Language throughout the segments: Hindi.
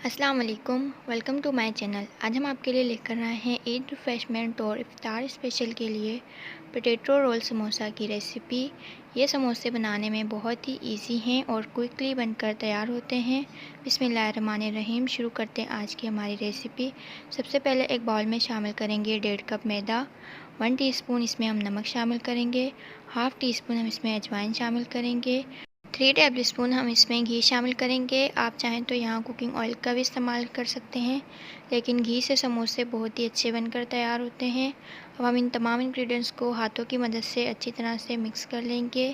अस्सलाम वालेकुम, वेलकम टू माय चैनल। आज हम आपके लिए लेकर आए हैं ईद रिफ्रेशमेंट और इफ्तार स्पेशल के लिए पोटैटो रोल समोसा की रेसिपी। ये समोसे बनाने में बहुत ही इजी हैं और क्विकली बनकर तैयार होते हैं। बिस्मिल्लाहिर्रहमानिर्रहीम। शुरू करते हैं आज की हमारी रेसिपी। सबसे पहले एक बाउल में शामिल करेंगे 1.5 कप मैदा, 1 टीस्पून इसमें हम नमक शामिल करेंगे, हाफ़ टी स्पून हम इसमें अजवाइन शामिल करेंगे, 3 टेबल स्पून हम इसमें घी शामिल करेंगे। आप चाहें तो यहाँ कुकिंग ऑयल का भी इस्तेमाल कर सकते हैं, लेकिन घी से समोसे बहुत ही अच्छे बनकर तैयार होते हैं। अब हम इन तमाम इंग्रेडिएंट्स को हाथों की मदद से अच्छी तरह से मिक्स कर लेंगे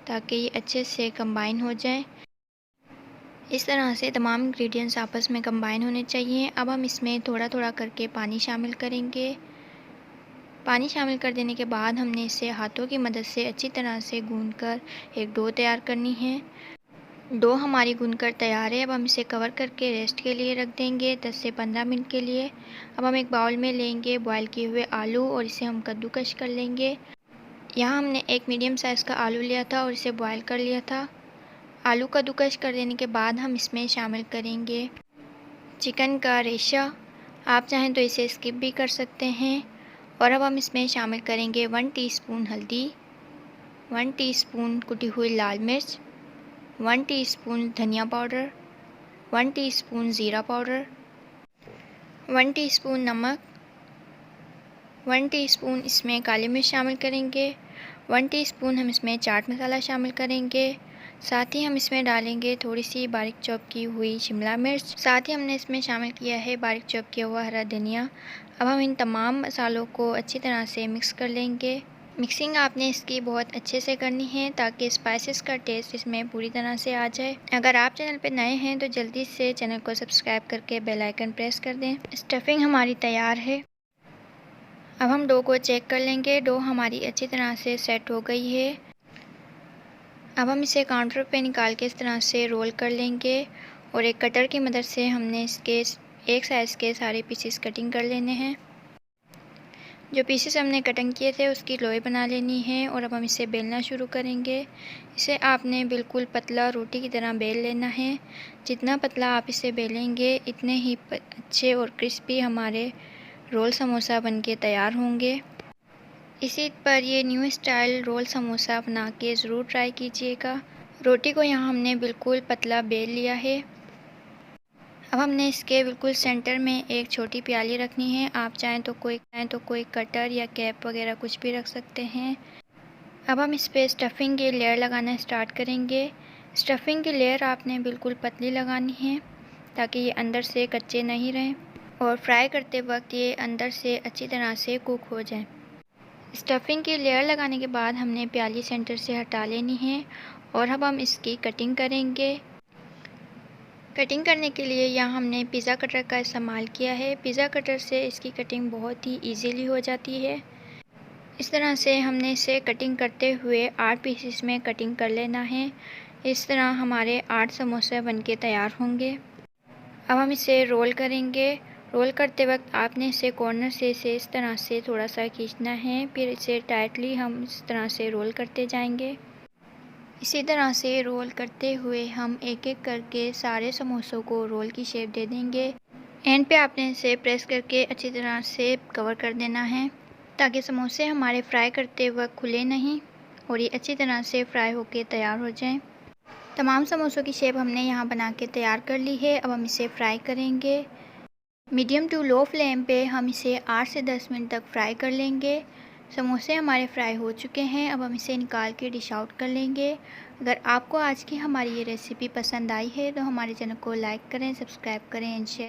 ताकि ये अच्छे से कंबाइन हो जाए। इस तरह से तमाम इंग्रेडिएंट्स आपस में कंबाइन होने चाहिए। अब हम इसमें थोड़ा थोड़ा करके पानी शामिल करेंगे। पानी शामिल कर देने के बाद हमने इसे हाथों की मदद से अच्छी तरह से गूंथकर एक डो तैयार करनी है। डो हमारी गूंथकर तैयार है। अब हम इसे कवर करके रेस्ट के लिए रख देंगे 10 से 15 मिनट के लिए। अब हम एक बाउल में लेंगे बॉयल किए हुए आलू और इसे हम कद्दूकश कर लेंगे। यहाँ हमने एक मीडियम साइज़ का आलू लिया था और इसे बॉयल कर लिया था। आलू कद्दूकश कर देने के बाद हम इसमें शामिल करेंगे चिकन का रेशा। आप चाहें तो इसे स्किप भी कर सकते हैं। और अब हम इसमें शामिल करेंगे 1 टीस्पून हल्दी, 1 टीस्पून कुटी हुई लाल मिर्च, 1 टीस्पून धनिया पाउडर, 1 टीस्पून ज़ीरा पाउडर, 1 टीस्पून नमक, 1 टीस्पून इसमें काली मिर्च शामिल करेंगे, 1 टीस्पून हम इसमें चाट मसाला शामिल करेंगे। साथ ही हम इसमें डालेंगे थोड़ी सी बारीक चॉप की हुई शिमला मिर्च। साथ ही हमने इसमें शामिल किया है बारीक चॉप किया हुआ हरा धनिया। अब हम इन तमाम मसालों को अच्छी तरह से मिक्स कर लेंगे। मिक्सिंग आपने इसकी बहुत अच्छे से करनी है ताकि स्पाइसेस का टेस्ट इसमें पूरी तरह से आ जाए। अगर आप चैनल पर नए हैं तो जल्दी से चैनल को सब्सक्राइब करके बेल आइकन प्रेस कर दें। स्टफिंग हमारी तैयार है। अब हम डो को चेक कर लेंगे। डो हमारी अच्छी तरह से सेट हो गई है। अब हम इसे काउंटर पे निकाल के इस तरह से रोल कर लेंगे और एक कटर की मदद से हमने इसके एक साइज़ के सारे पीसेस कटिंग कर लेने हैं। जो पीसेस हमने कटिंग किए थे उसकी लोई बना लेनी है और अब हम इसे बेलना शुरू करेंगे। इसे आपने बिल्कुल पतला रोटी की तरह बेल लेना है। जितना पतला आप इसे बेलेंगे इतने ही अच्छे और क्रिस्पी हमारे रोल समोसा बनके तैयार होंगे। इसी पर ये न्यू स्टाइल रोल समोसा बना के ज़रूर ट्राई कीजिएगा। रोटी को यहाँ हमने बिल्कुल पतला बेल लिया है। अब हमने इसके बिल्कुल सेंटर में एक छोटी प्याली रखनी है। आप चाहें तो कोई कटर या कैप वगैरह कुछ भी रख सकते हैं। अब हम इस पर स्टफिंग की लेयर लगाना स्टार्ट करेंगे। स्टफिंग की लेयर आपने बिल्कुल पतली लगानी है ताकि ये अंदर से कच्चे नहीं रहें और फ्राई करते वक्त ये अंदर से अच्छी तरह से कुक हो जाए। स्टफिंग की लेयर लगाने के बाद हमने प्याली सेंटर से हटा लेनी है और अब हम इसकी कटिंग करेंगे। कटिंग करने के लिए यहाँ हमने पिज़्ज़ा कटर का इस्तेमाल किया है। पिज़्ज़ा कटर से इसकी कटिंग बहुत ही इजीली हो जाती है। इस तरह से हमने इसे कटिंग करते हुए 8 पीसेस में कटिंग कर लेना है। इस तरह हमारे 8 समोसे बनके तैयार होंगे। अब हम इसे रोल करेंगे। रोल करते वक्त आपने इसे कॉर्नर से इसे इस तरह से थोड़ा सा खींचना है, फिर इसे टाइटली हम इस तरह से रोल करते जाएंगे। इसी तरह से रोल करते हुए हम एक एक करके सारे समोसों को रोल की शेप दे देंगे। एंड पे आपने इसे प्रेस करके अच्छी तरह से कवर कर देना है ताकि समोसे हमारे फ्राई करते वक्त खुले नहीं और ये अच्छी तरह से फ्राई होके तैयार हो जाएं। तमाम समोसों की शेप हमने यहाँ बना के तैयार कर ली है। अब हम इसे फ्राई करेंगे। मीडियम टू लो फ्लेम पे हम इसे 8 से 10 मिनट तक फ्राई कर लेंगे। समोसे हमारे फ्राई हो चुके हैं। अब हम इसे निकाल के डिश आउट कर लेंगे। अगर आपको आज की हमारी ये रेसिपी पसंद आई है तो हमारे चैनल को लाइक करें, सब्सक्राइब करें एंड शेयर